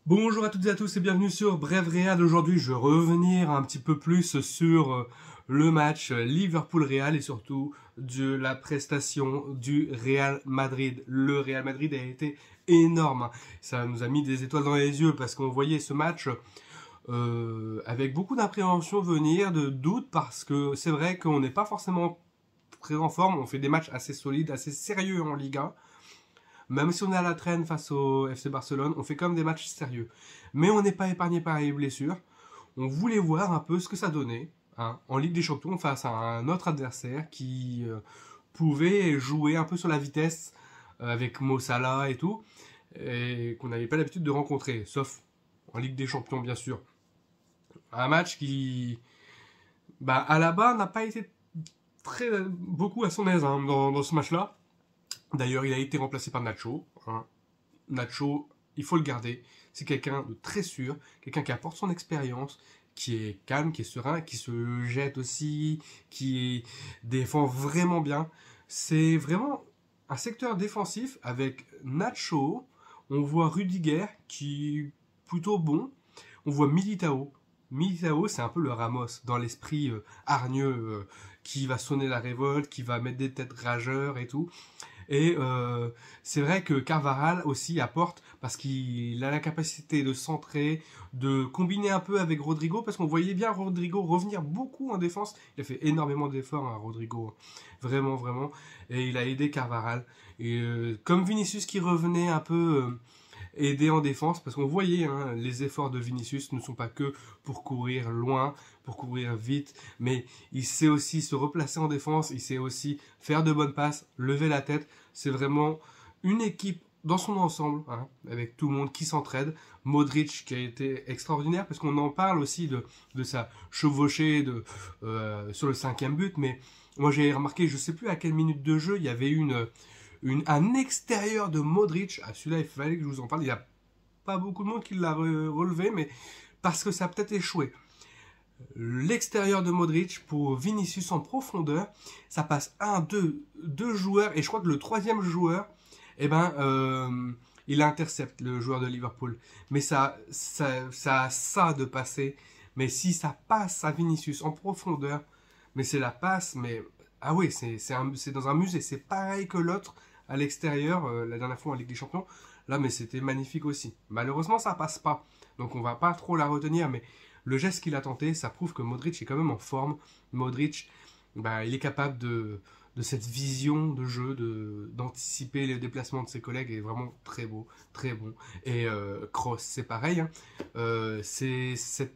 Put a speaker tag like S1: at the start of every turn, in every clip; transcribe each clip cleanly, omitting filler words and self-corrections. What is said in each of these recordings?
S1: Bonjour à toutes et à tous et bienvenue sur Bref Real. Aujourd'hui, je vais revenir un petit peu plus sur le match Liverpool-Real et surtout de la prestation du Real Madrid. Le Real Madrid a été énorme. Ça nous a mis des étoiles dans les yeux parce qu'on voyait ce match avec beaucoup d'appréhension venir, de doutes, parce que c'est vrai qu'on n'est pas forcément très en forme. On fait des matchs assez solides, assez sérieux en Ligue 1. Même si on est à la traîne face au FC Barcelone, on fait quand même des matchs sérieux. Mais on n'est pas épargné par les blessures. On voulait voir un peu ce que ça donnait en Ligue des Champions face à un autre adversaire qui pouvait jouer un peu sur la vitesse avec Mo Salah et tout, et qu'on n'avait pas l'habitude de rencontrer, sauf en Ligue des Champions bien sûr. Un match qui, à la base, n'a pas été beaucoup à son aise dans ce match-là. D'ailleurs, il a été remplacé par Nacho. Nacho, il faut le garder. C'est quelqu'un de très sûr, quelqu'un qui apporte son expérience, qui est calme, qui est serein, qui se jette aussi, qui défend vraiment bien. C'est vraiment un secteur défensif avec Nacho. On voit Rudiger qui est plutôt bon. On voit Militao. Militao, c'est un peu le Ramos dans l'esprit hargneux qui va sonner la révolte, qui va mettre des têtes rageurs et tout. Et c'est vrai que Carvajal aussi apporte, parce qu'il a la capacité de centrer, de combiner un peu avec Rodrigo, parce qu'on voyait bien Rodrigo revenir beaucoup en défense. Il a fait énormément d'efforts, Rodrigo, vraiment, vraiment. Et il a aidé Carvajal. Et comme Vinicius qui revenait un peu aider en défense, parce qu'on voyait les efforts de Vinicius ne sont pas que pour courir loin, pour courir vite, mais il sait aussi se replacer en défense, il sait aussi faire de bonnes passes, lever la tête. C'est vraiment une équipe dans son ensemble, avec tout le monde qui s'entraide. Modric qui a été extraordinaire, parce qu'on en parle aussi de sa chevauchée sur le 5e but, mais moi j'ai remarqué, je sais plus à quelle minute de jeu, il y avait un extérieur de Modric. Celui-là, il fallait que je vous en parle. Il n'y a pas beaucoup de monde qui l'a relevé, mais parce que ça a peut-être échoué. L'extérieur de Modric pour Vinicius en profondeur, ça passe deux joueurs, et je crois que le troisième joueur, il intercepte le joueur de Liverpool. Mais ça a ça de passer. Mais si ça passe à Vinicius en profondeur, mais c'est la passe, mais ah oui, c'est dans un musée. C'est pareil que l'autre à l'extérieur, la dernière fois en Ligue des Champions. Là, mais c'était magnifique aussi. Malheureusement, ça passe pas. Donc on va pas trop la retenir, mais le geste qu'il a tenté, ça prouve que Modric est quand même en forme. Modric, il est capable de cette vision de jeu, d'anticiper les déplacements de ses collègues, est vraiment très beau, très bon. Et Kroos, c'est pareil. C'est cette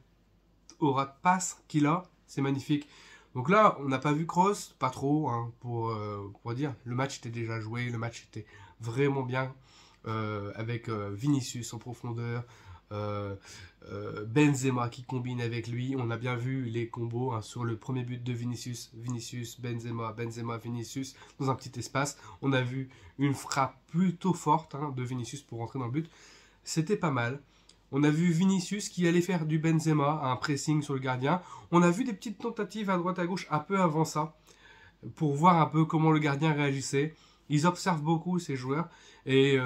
S1: aura de passe qu'il a, c'est magnifique. Donc là, on n'a pas vu Kroos, pas trop, pour dire. Le match était déjà joué, le match était vraiment bien, avec Vinicius en profondeur, Benzema qui combine avec lui. On a bien vu les combos sur le premier but de Vinicius, Benzema, Vinicius, dans un petit espace. On a vu une frappe plutôt forte de Vinicius pour rentrer dans le but. C'était pas mal. On a vu Vinicius qui allait faire du Benzema, un pressing sur le gardien. On a vu des petites tentatives à droite à gauche un peu avant ça, pour voir un peu comment le gardien réagissait. Ils observent beaucoup ces joueurs, et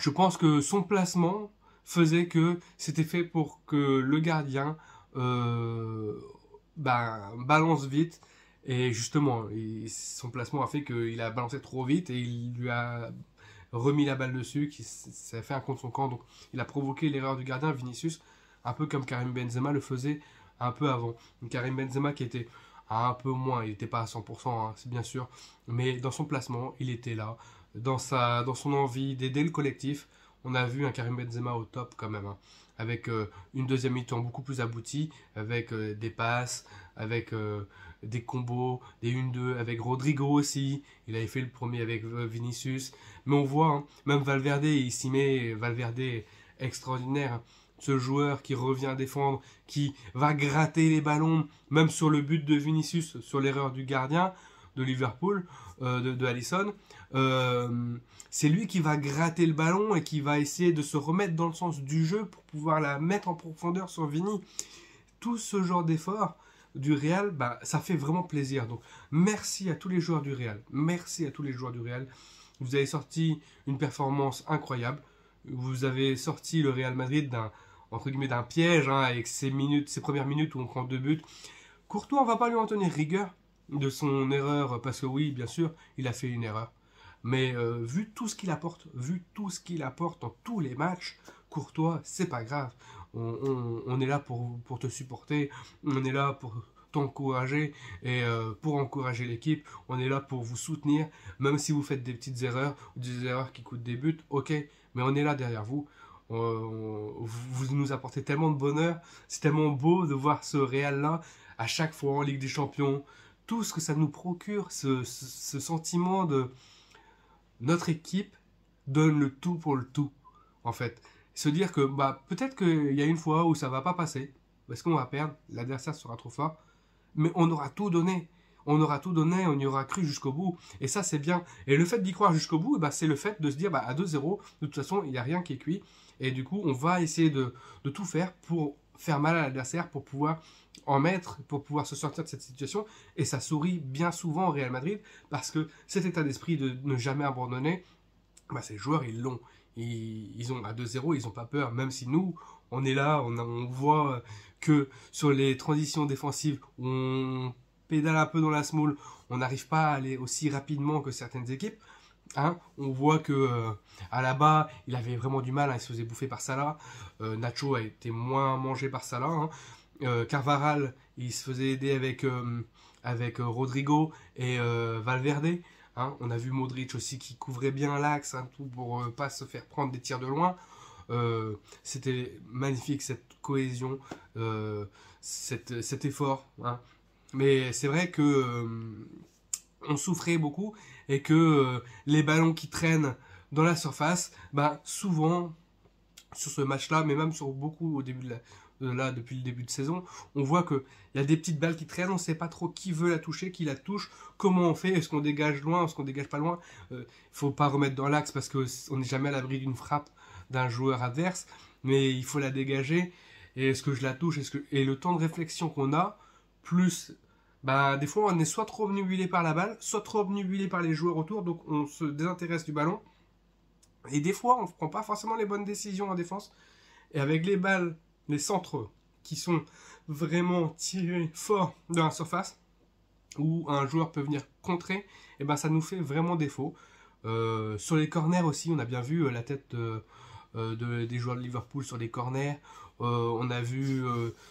S1: je pense que son placement faisait que c'était fait pour que le gardien balance vite. Et justement, son placement a fait qu'il a balancé trop vite et il lui a remis la balle dessus, ça a fait un contre son camp. Donc il a provoqué l'erreur du gardien, Vinicius, un peu comme Karim Benzema le faisait un peu avant. Donc, Karim Benzema qui était un peu moins, il n'était pas à 100%, c'est bien sûr, mais dans son placement, il était là, dans son envie d'aider le collectif. On a vu un Karim Benzema au top quand même, avec une deuxième mi-temps beaucoup plus aboutie, avec des passes, avec des combos, des 1-2, avec Rodrigo aussi. Il avait fait le premier avec Vinicius. Mais on voit, même Valverde, il s'y met. Valverde, extraordinaire. Ce joueur qui revient défendre, qui va gratter les ballons, même sur le but de Vinicius, sur l'erreur du gardien de Liverpool, de Alisson. C'est lui qui va gratter le ballon et qui va essayer de se remettre dans le sens du jeu pour pouvoir la mettre en profondeur sur Vini. Tout ce genre d'effort du Real, ça fait vraiment plaisir. Donc merci à tous les joueurs du Real. Merci à tous les joueurs du Real. Vous avez sorti une performance incroyable. vous avez sorti le Real Madrid entre guillemets d'un piège, hein, avec ses premières minutes où on prend 2 buts. Courtois, on va pas lui en tenir rigueur de son erreur, parce que oui, bien sûr, il a fait une erreur. Mais vu tout ce qu'il apporte, dans tous les matchs, Courtois, c'est pas grave. On est là pour te supporter, on est là pour t'encourager et pour encourager l'équipe, on est là pour vous soutenir, même si vous faites des petites erreurs ou des erreurs qui coûtent des buts, ok, mais on est là derrière vous. Vous nous apportez tellement de bonheur, c'est tellement beau de voir ce Real là à chaque fois en Ligue des Champions, tout ce que ça nous procure, ce sentiment de notre équipe donne le tout pour le tout, en fait. Se dire que peut-être qu'il y a une fois où ça va pas passer, parce qu'on va perdre, l'adversaire sera trop fort, mais on aura tout donné. On aura tout donné, on y aura cru jusqu'au bout. Et ça, c'est bien. Et le fait d'y croire jusqu'au bout, c'est le fait de se dire, à 2-0, de toute façon, il n'y a rien qui est cuit. Et du coup, on va essayer de tout faire pour faire mal à l'adversaire, pour pouvoir en mettre, pour pouvoir se sortir de cette situation. Et ça sourit bien souvent au Real Madrid, parce que cet état d'esprit de ne jamais abandonner, ces joueurs, ils l'ont. Ils ont à 2-0, ils n'ont pas peur, même si nous, on est là, on voit que sur les transitions défensives, on pédale un peu dans la smoule, on n'arrive pas à aller aussi rapidement que certaines équipes. Hein, on voit que à la bas, il avait vraiment du mal, hein, il se faisait bouffer par Salah. Nacho a été moins mangé par Salah. Hein. Carvajal, il se faisait aider avec Rodrigo et Valverde. Hein. On a vu Modric aussi qui couvrait bien l'axe, hein, tout pour pas se faire prendre des tirs de loin. C'était magnifique cette cohésion, cet effort. Hein. Mais c'est vrai que on souffrait beaucoup et que les ballons qui traînent dans la surface, souvent sur ce match-là, mais même sur beaucoup au début depuis le début de saison, on voit qu'il y a des petites balles qui traînent, on ne sait pas trop qui veut la toucher, qui la touche, comment on fait, est-ce qu'on dégage loin, est-ce qu'on dégage pas loin. Il ne faut pas remettre dans l'axe parce qu'on n'est jamais à l'abri d'une frappe d'un joueur adverse, mais il faut la dégager. Et est-ce que je la touche, et le temps de réflexion qu'on a, plus des fois on est soit trop obnubilé par la balle, soit trop obnubilé par les joueurs autour, donc on se désintéresse du ballon. Et des fois on ne prend pas forcément les bonnes décisions en défense. Et avec les balles, les centres qui sont vraiment tirés fort dans la surface, où un joueur peut venir contrer, et ça nous fait vraiment défaut. Sur les corners aussi, on a bien vu la tête des joueurs de Liverpool sur les corners. On a vu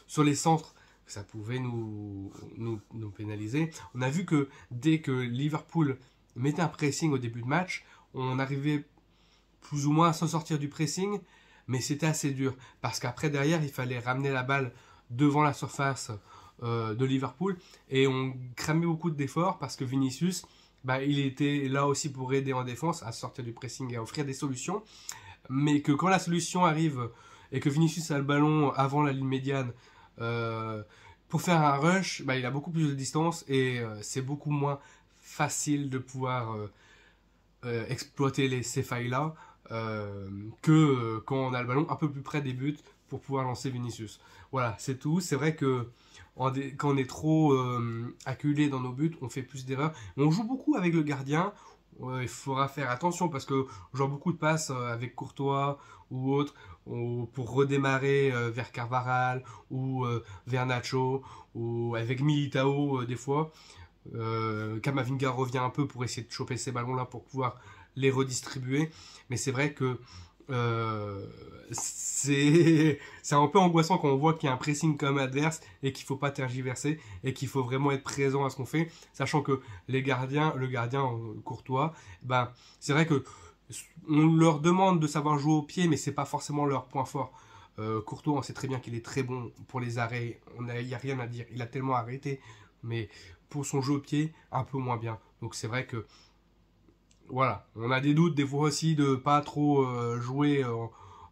S1: sur les centres que ça pouvait nous pénaliser. On a vu que dès que Liverpool mettait un pressing au début de match, on arrivait plus ou moins à s'en sortir du pressing, mais c'était assez dur parce qu'après derrière il fallait ramener la balle devant la surface de Liverpool et on cramait beaucoup d'efforts parce que Vinicius il était là aussi pour aider en défense à sortir du pressing et à offrir des solutions, mais que quand la solution arrive et que Vinicius a le ballon avant la ligne médiane pour faire un rush, il a beaucoup plus de distance et c'est beaucoup moins facile de pouvoir exploiter ces failles là que quand on a le ballon un peu plus près des buts pour pouvoir lancer Vinicius. Voilà, c'est tout. C'est vrai que quand on est trop acculé dans nos buts, on fait plus d'erreurs. On joue beaucoup avec le gardien. Il faudra faire attention parce que je vois beaucoup de passes avec Courtois ou autre pour redémarrer vers Carvajal ou vers Nacho ou avec Militao des fois. Camavinga revient un peu pour essayer de choper ces ballons-là pour pouvoir les redistribuer. Mais c'est vrai que c'est un peu angoissant quand on voit qu'il y a un pressing comme adverse et qu'il ne faut pas tergiverser et qu'il faut vraiment être présent à ce qu'on fait, sachant que le gardien Courtois, c'est vrai que on leur demande de savoir jouer au pied, mais c'est pas forcément leur point fort. Courtois, on sait très bien qu'il est très bon pour les arrêts, il n'y a rien à dire, il a tellement arrêté, mais pour son jeu au pied, un peu moins bien. Donc c'est vrai que voilà, on a des doutes des fois aussi de pas trop jouer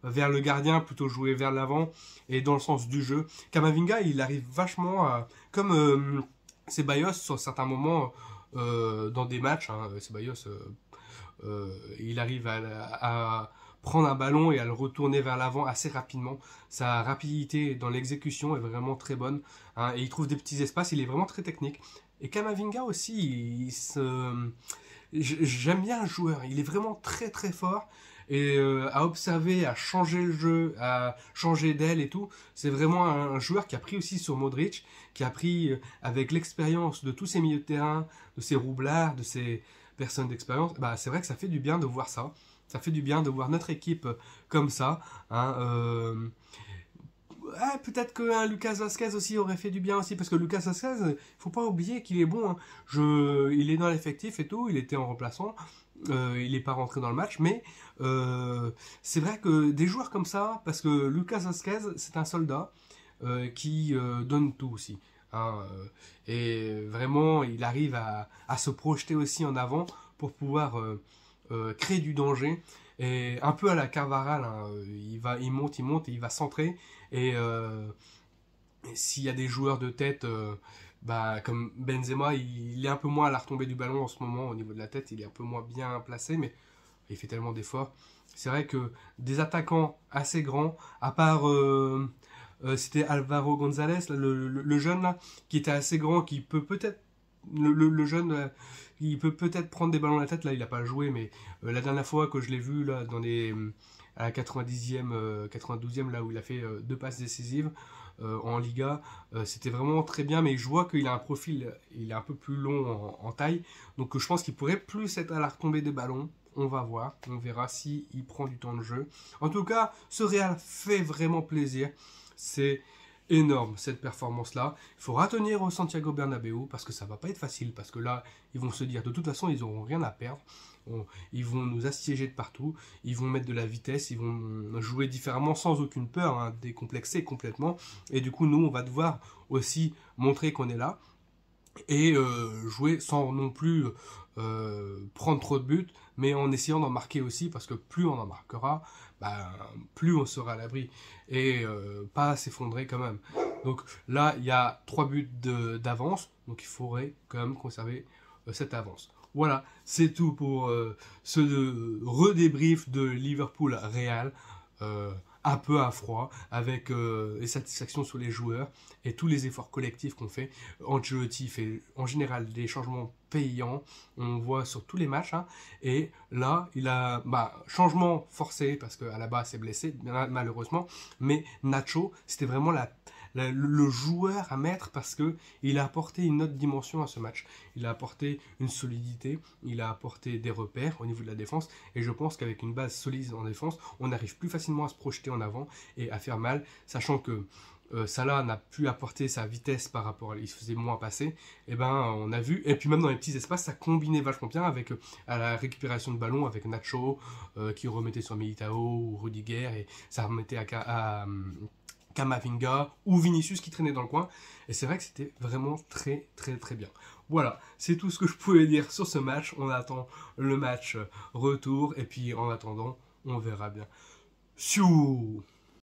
S1: vers le gardien, plutôt jouer vers l'avant et dans le sens du jeu. Camavinga, il arrive vachement à, comme Ceballos sur certains moments dans des matchs, Ceballos, il arrive à prendre un ballon et à le retourner vers l'avant assez rapidement. Sa rapidité dans l'exécution est vraiment très bonne, et il trouve des petits espaces, il est vraiment très technique. Et Camavinga aussi, j'aime bien le joueur, il est vraiment très très fort, et à observer, à changer le jeu, à changer d'aile et tout. C'est vraiment un joueur qui a pris aussi sur Modric, qui a pris avec l'expérience de tous ces milieux de terrain, de ces roublards, de ces personnes d'expérience. Bah, c'est vrai que ça fait du bien de voir ça. Ça fait du bien de voir notre équipe comme ça. Hein, peut-être qu'un Lucas Vazquez aussi aurait fait du bien aussi, parce que Lucas Vazquez, il faut pas oublier qu'il est bon. Hein. Il est dans l'effectif et tout, il était en remplaçant. Il n'est pas rentré dans le match, mais c'est vrai que des joueurs comme ça, parce que Lucas Vazquez, c'est un soldat qui donne tout aussi. Hein, et vraiment, il arrive à se projeter aussi en avant pour pouvoir créer du danger. Et un peu à la Carvajal, hein, il monte et il va centrer. Et s'il y a des joueurs de tête, bah, comme Benzema, il est un peu moins à la retombée du ballon en ce moment au niveau de la tête, il est un peu moins bien placé, mais il fait tellement d'efforts. C'est vrai que des attaquants assez grands, à part c'était Alvaro González, là, le jeune là, qui était assez grand, qui peut peut-être le jeune, il peut peut-être prendre des ballons à la tête. Là, il n'a pas joué, mais la dernière fois que je l'ai vu là, à la 90e, 92e, là où il a fait deux passes décisives en Liga, c'était vraiment très bien. Mais je vois qu'il a un profil, il est un peu plus long en taille, donc je pense qu'il pourrait plus être à la retombée des ballons. On va voir, on verra si il prend du temps de jeu. En tout cas, ce Real fait vraiment plaisir. C'est énorme cette performance-là. Il faudra tenir au Santiago Bernabéu parce que ça va pas être facile. Parce que là, ils vont se dire de toute façon, ils n'auront rien à perdre. Ils vont nous assiéger de partout. Ils vont mettre de la vitesse. Ils vont jouer différemment sans aucune peur, hein, décomplexés complètement. Et du coup, nous, on va devoir aussi montrer qu'on est là et jouer sans non plus prendre trop de buts, mais en essayant d'en marquer aussi, parce que plus on en marquera, bah, plus on sera à l'abri, et pas s'effondrer quand même. Donc là, il y a 3 buts d'avance, donc il faudrait quand même conserver cette avance. Voilà, c'est tout pour ce redébrief de Liverpool-Real. Un peu à froid, avec les satisfactions sur les joueurs et tous les efforts collectifs qu'on fait. Ancelotti fait en général des changements payants, on voit sur tous les matchs, hein, et là, il a changement forcé, parce qu'à la base, c'est blessé, malheureusement, mais Nacho, c'était vraiment le joueur à mettre parce que il a apporté une autre dimension à ce match. Il a apporté une solidité, il a apporté des repères au niveau de la défense, et je pense qu'avec une base solide en défense, on arrive plus facilement à se projeter en avant et à faire mal, sachant que Salah n'a pu apporter sa vitesse par rapport à il se faisait moins passer. Et ben on a vu, et puis même dans les petits espaces, ça combinait vachement bien avec à la récupération de ballon avec Nacho qui remettait sur Militao ou Rudiger, et ça remettait à Camavinga ou Vinicius qui traînait dans le coin, et c'est vrai que c'était vraiment très très très bien. Voilà, c'est tout ce que je pouvais dire sur ce match. On attend le match retour, et puis en attendant, on verra bien. Tchou.